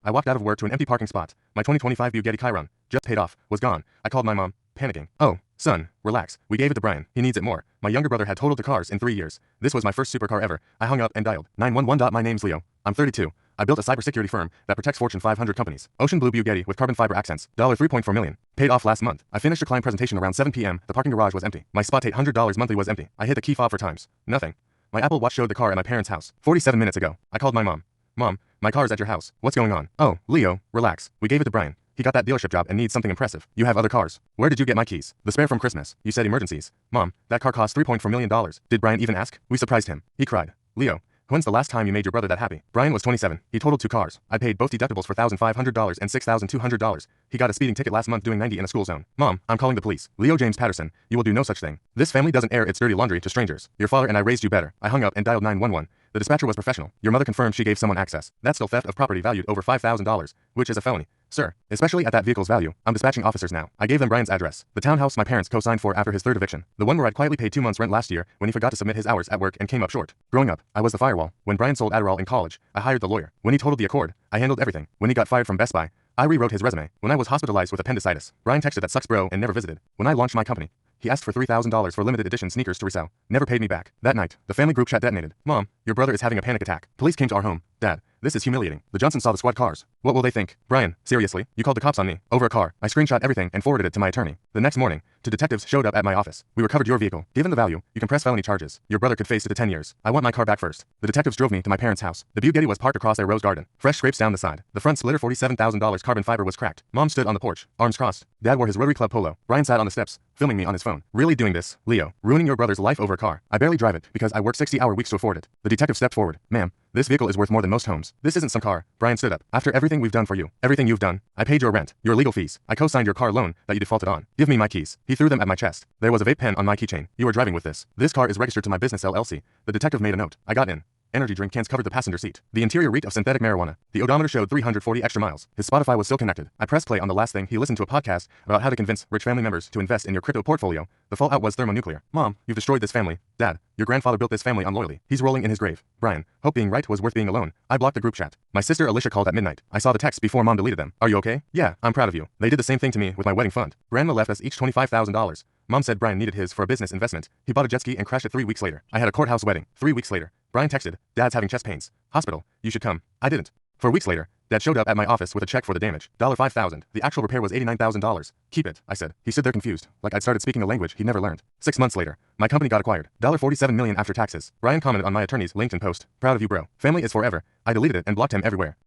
I walked out of work to an empty parking spot. My 2025 Bugatti Chiron, just paid off, was gone. I called my mom, panicking. Oh, son, relax. We gave it to Brian. He needs it more. My younger brother had totaled the cars in 3 years. This was my first supercar ever. I hung up and dialed 911. My name's Leo. I'm 32. I built a cybersecurity firm that protects Fortune 500 companies. Ocean blue Bugatti with carbon fiber accents. $3.4 million. Paid off last month. I finished a client presentation around 7 p.m. The parking garage was empty. My spot $800 monthly was empty. I hit the key fob for times. Nothing. My Apple Watch showed the car at my parents' house. 47 minutes ago. I called my mom. Mom, my car's at your house. What's going on? Oh, Leo, relax. We gave it to Brian. He got that dealership job and needs something impressive. You have other cars. Where did you get my keys? The spare from Christmas. You said emergencies. Mom, that car cost $3.4 million. Did Brian even ask? We surprised him. He cried. Leo, when's the last time you made your brother that happy? Brian was 27. He totaled 2 cars. I paid both deductibles for $1,500 and $6,200. He got a speeding ticket last month doing 90 in a school zone. Mom, I'm calling the police. Leo James Patterson, you will do no such thing. This family doesn't air its dirty laundry to strangers. Your father and I raised you better. I hung up and dialed 911. The dispatcher was professional. Your mother confirmed she gave someone access. That's still theft of property valued over $5,000, which is a felony. Sir, especially at that vehicle's value. I'm dispatching officers now. I gave them Brian's address. The townhouse my parents co-signed for after his 3rd eviction. The one where I'd quietly paid 2 months rent last year when he forgot to submit his hours at work and came up short. Growing up, I was the firewall. When Brian sold Adderall in college, I hired the lawyer. When he totaled the Accord, I handled everything. When he got fired from Best Buy, I rewrote his resume. When I was hospitalized with appendicitis, Brian texted that sucks bro and never visited. When I launched my company, he asked for $3,000 for limited edition sneakers to resell. Never paid me back. That night, the family group chat detonated. Mom, your brother is having a panic attack. Police came to our home. Dad, this is humiliating. The Johnsons saw the squad cars. What will they think? Brian, seriously? You called the cops on me. Over a car. I screenshot everything and forwarded it to my attorney. The next morning, 2 detectives showed up at my office. We recovered your vehicle. Given the value, you can press felony charges. Your brother could face up to 10 years. I want my car back first. The detectives drove me to my parents' house. The Bugatti was parked across their rose garden. Fresh scrapes down the side. The front splitter $47,000 carbon fiber was cracked. Mom stood on the porch, arms crossed. Dad wore his Rotary Club polo. Brian sat on the steps, filming me on his phone. Really doing this, Leo? Ruining your brother's life over a car. I barely drive it because I work 60-hour weeks to afford it. The detective stepped forward. Ma'am, this vehicle is worth more than most homes. This isn't some car. Brian stood up. After everything we've done for you, everything you've done, I paid your rent, your legal fees. I co-signed your car loan that you defaulted on. Give me my keys. He threw them at my chest. There was a vape pen on my keychain. You were driving with this. This car is registered to my business LLC. The detective made a note. I got in. Energy drink cans covered the passenger seat. The interior reeked of synthetic marijuana. The odometer showed 340 extra miles. His Spotify was still connected. I pressed play on the last thing. He listened to a podcast about how to convince rich family members to invest in your crypto portfolio. The fallout was thermonuclear. Mom, you've destroyed this family. Dad, your grandfather built this family on loyalty. He's rolling in his grave. Brian, hope being right was worth being alone. I blocked the group chat. My sister Alicia called at midnight. I saw the text before Mom deleted them. Are you okay? Yeah, I'm proud of you. They did the same thing to me with my wedding fund. Grandma left us each $25,000. Mom said Brian needed his for a business investment. He bought a jet ski and crashed it 3 weeks later. I had a courthouse wedding. 3 weeks later, Brian texted, Dad's having chest pains. Hospital, you should come. I didn't. 4 weeks later, Dad showed up at my office with a check for the damage. $5,000. The actual repair was $89,000. Keep it, I said. He stood there confused, like I'd started speaking a language he'd never learned. 6 months later, my company got acquired. $47 million after taxes. Brian commented on my attorney's LinkedIn post. Proud of you, bro. Family is forever. I deleted it and blocked him everywhere.